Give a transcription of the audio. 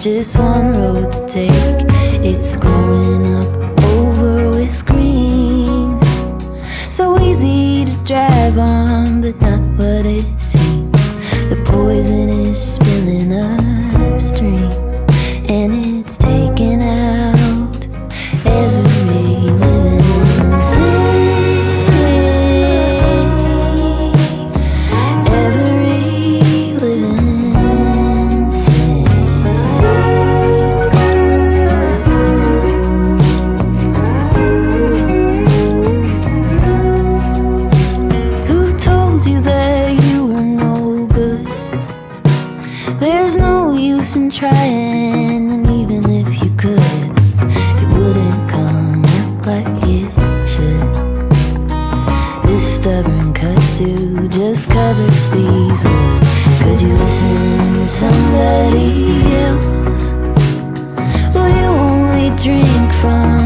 just one road to take. It's growing up over with green. So easy to drive on, but not what it seems. The poison is spilling upstream, and it's taking out every living thing. Every living thing. Who told you that you were no good? There's no use in trying, and even if you could, it wouldn't come out like it should. This stubborn kudzu just covers these words. Could you listen to somebody else? Will you only drink from